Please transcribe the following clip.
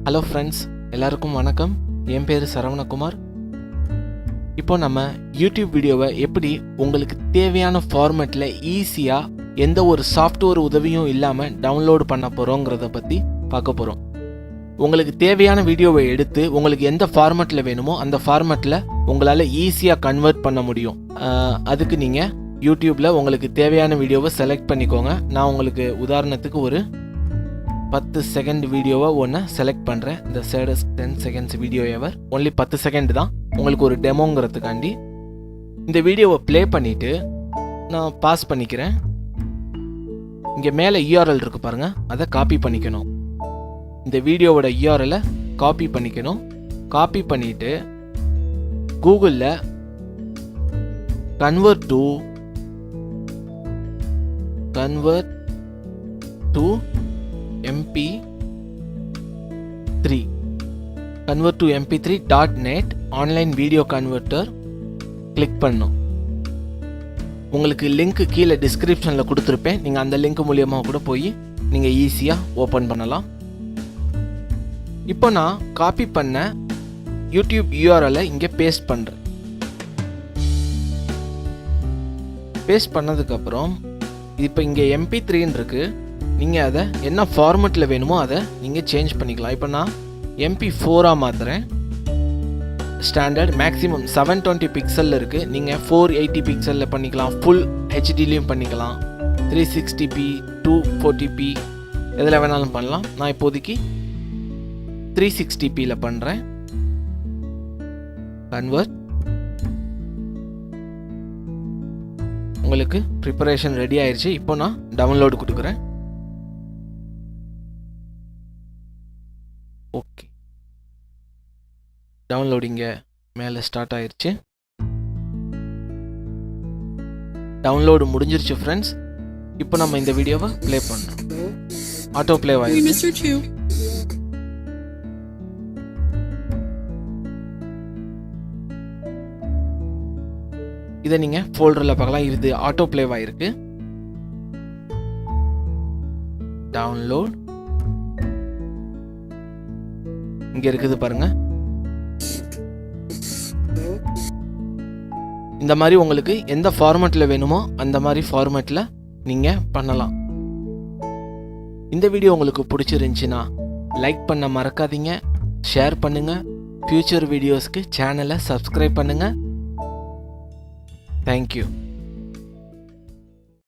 Hello friends, எல்லாருக்கும் வணக்கம். என் பேர் சரவணகுமார். இப்போ நம்ம யூடியூப் வீடியோவை எப்படி உங்களுக்கு தேவையான ஃபார்மேட்டில் ஈஸியாக எந்த ஒரு சாஃப்ட்வேர் உதவியும் இல்லாமல் டவுன்லோடு பண்ண போகிறோங்கிறத பற்றி பார்க்க போகிறோம். உங்களுக்கு தேவையான வீடியோவை எடுத்து உங்களுக்கு எந்த ஃபார்மேட்டில் வேணுமோ அந்த ஃபார்மேட்டில் உங்களால் ஈஸியாக கன்வெர்ட் பண்ண முடியும். அதுக்கு நீங்கள் யூடியூப்பில் உங்களுக்கு தேவையான வீடியோவை செலக்ட் பண்ணிக்கோங்க. நான் உங்களுக்கு உதாரணத்துக்கு ஒரு 10 செகண்ட் வீடியோவை ஒன்று செலக்ட் பண்ணுறேன். இந்த சேடஸ்ட் 10 செகண்ட்ஸ் வீடியோ எவர் ஒன்லி 10 செகண்ட் தான், உங்களுக்கு ஒரு டெமோங்கிறதுக்காண்டி. இந்த வீடியோவை ப்ளே பண்ணிவிட்டு நான் பாஸ் பண்ணிக்கிறேன். இங்கே மேலே URL இருக்குது பாருங்கள், அதை காப்பி பண்ணிக்கணும். இந்த வீடியோவோட URL-ஐ காப்பி பண்ணிக்கணும். காப்பி பண்ணிவிட்டு கூகுளில் convert to mp3.net online video converter click பண்ணும். உங்களுக்கு லிங்க் கீழே டிஸ்கிரிப்ஷனில் கொடுத்துருப்பேன். நீங்கள் அந்த லிங்க் மூலியமாக கூட போய் நீங்கள் ஈஸியாக ஓப்பன் பண்ணலாம். இப்போ நான் காப்பி பண்ண யூடியூப் URL-ஐ இங்கே பேஸ்ட் பண்ணுறேன். பேஸ்ட் பண்ணதுக்கப்புறம் இப்போ இங்கே MP3ன்னு இருக்குது. நீங்கள் அதை என்ன ஃபார்மெட்டில் வேணுமோ அதை நீங்கள் சேஞ்ச் பண்ணிக்கலாம். இப்போ நான் MP4-ஆக மாற்றுறேன். ஸ்டாண்டர்ட் மேக்ஸிமம் 720 பிக்சலில் இருக்குது. நீங்கள் 480 பிக்சலில் பண்ணிக்கலாம், ஃபுல் ஹெச்டிலையும் பண்ணிக்கலாம், 360p 240p எதில் வேணாலும் பண்ணலாம். நான் இப்போதைக்கு 360pயில் பண்ணுறேன். கன்வெர்ட். உங்களுக்கு ப்ரிப்பரேஷன் ரெடி ஆயிடுச்சு. இப்போ நான் டவுன்லோடு கொடுக்குறேன். ஓகே, டவுன்லோடிங்க மேலே ஸ்டார்ட் ஆயிடுச்சு. டவுன்லோடு முடிஞ்சிருச்சு ஃப்ரெண்ட்ஸ். இப்போ நம்ம இந்த வீடியோவை ப்ளே பண்ணுறோம். ஆட்டோ ப்ளே ஆயிடுச்சு. இதை நீங்கள் ஃபோல்டரில் பார்க்கலாம். இது ஆட்டோ ப்ளேவ் ஆயிருக்கு. டவுன்லோட் இங்கே இருக்குது பாருங்க. இந்த மாதிரி உங்களுக்கு எந்த ஃபார்மேட்டில் வேணுமோ அந்த மாதிரி ஃபார்மேட்டில் நீங்கள் பண்ணலாம். இந்த வீடியோ உங்களுக்கு பிடிச்சிருந்துச்சின்னா லைக் பண்ண மறக்காதீங்க, ஷேர் பண்ணுங்கள். ஃப்யூச்சர் வீடியோஸ்க்கு சேனலை சப்ஸ்கிரைப் பண்ணுங்கள். தேங்க்யூ.